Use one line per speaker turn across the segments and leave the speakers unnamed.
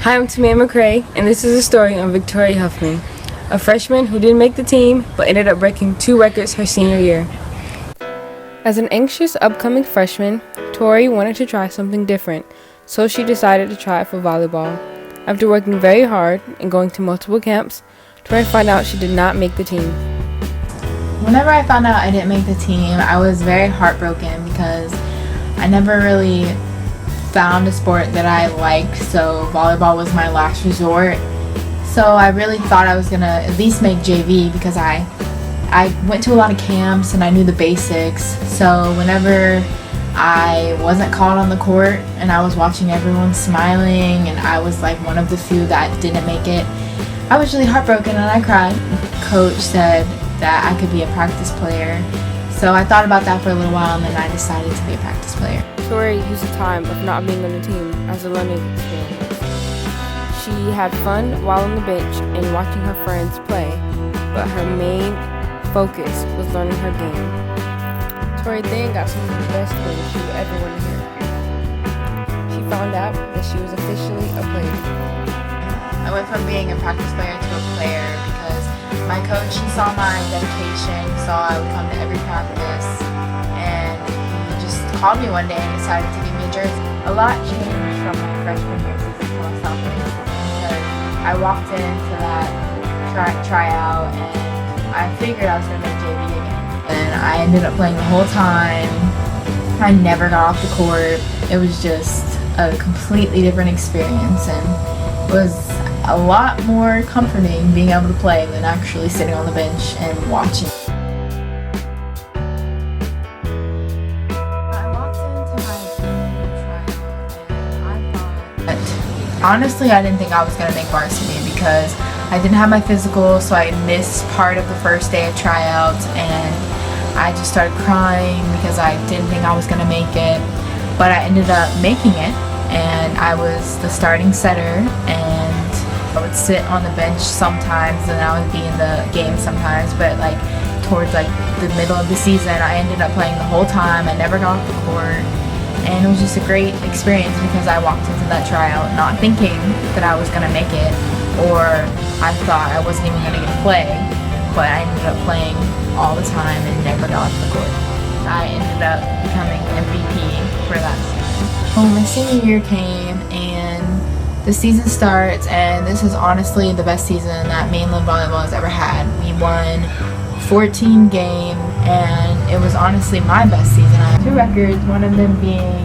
Hi, I'm Tamia McCrae, and this is a story on Victoria Huffman, a freshman who didn't make the team but ended up breaking 2 records her senior year. As an anxious upcoming freshman, Tori wanted to try something different, so she decided to try it for volleyball. After working very hard and going to multiple camps, Tori found out she did not make the team.
Whenever I found out I didn't make the team, I was very heartbroken because I never really found a sport that I liked, so volleyball was my last resort. So I really thought I was gonna at least make JV because I went to a lot of camps and I knew the basics. So whenever I wasn't called on the court and I was watching everyone smiling and I was like one of the few that didn't make it, I was really heartbroken and I cried. Coach said that I could be a practice player. So I thought about that for a little while and then I decided to be a practice player.
Tori used the time of not being on the team as a learning experience. She had fun while on the bench and watching her friends play, but her main focus was learning her game. Tori then got some of the best news she would ever want to hear. She found out that she was officially a player.
I went from being a practice player to a player because my coach, he saw my dedication, he saw I would come to every practice, and he just called me one day and decided to give me a jersey. A lot changed from my freshman year to my sophomore year because I walked into that tryout and I figured I was going to make JV again. And I ended up playing the whole time. I never got off the court. It was just a completely different experience and it was a lot more comforting being able to play than actually sitting on the bench and watching. I walked into my senior tryout and I thought, honestly, I didn't think I was going to make varsity because I didn't have my physical, so I missed part of the first day of tryouts and I just started crying because I didn't think I was going to make it, but I ended up making it and I was the starting setter and I would sit on the bench sometimes and I would be in the game sometimes, but like towards like the middle of the season I ended up playing the whole time. I never got off the court and it was just a great experience because I walked into that tryout not thinking that I was going to make it, or I thought I wasn't even going to get to play, but I ended up playing all the time and never got off the court. I ended up becoming MVP for that season. Well, my senior year came and the season starts, and this is honestly the best season that mainland volleyball has ever had. We won 14 games, and it was honestly my best season. I have 2 records, one of them being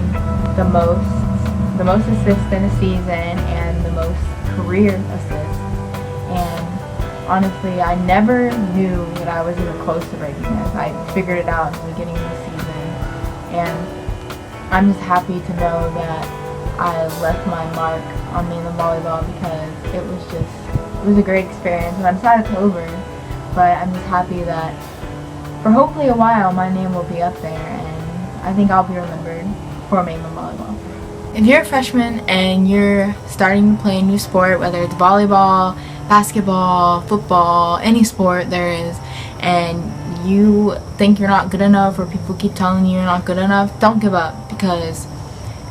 the most assists in a season and the most career assists. And honestly, I never knew that I was even close to breaking this. I figured it out at the beginning of the season, and I'm just happy to know that I left my mark on mainland volleyball because it was a great experience, and I'm sad it's over, but I'm just happy that for hopefully a while my name will be up there and I think I'll be remembered for mainland volleyball. If you're a freshman and you're starting to play a new sport, whether it's volleyball, basketball, football, any sport there is, and you think you're not good enough or people keep telling you you're not good enough, don't give up because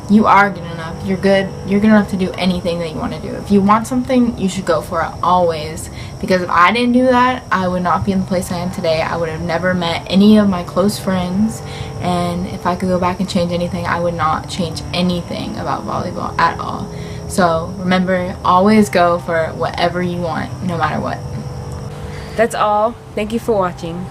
you are good enough. You're good enough to do anything that you want to do. If you want something, you should go for it always, because if I didn't do that, I would not be in the place I am today. I would have never met any of my close friends, and if I could go back and change anything, I would not change anything about volleyball at all. So remember, always go for whatever you want, no matter what.
That's all. Thank you for watching.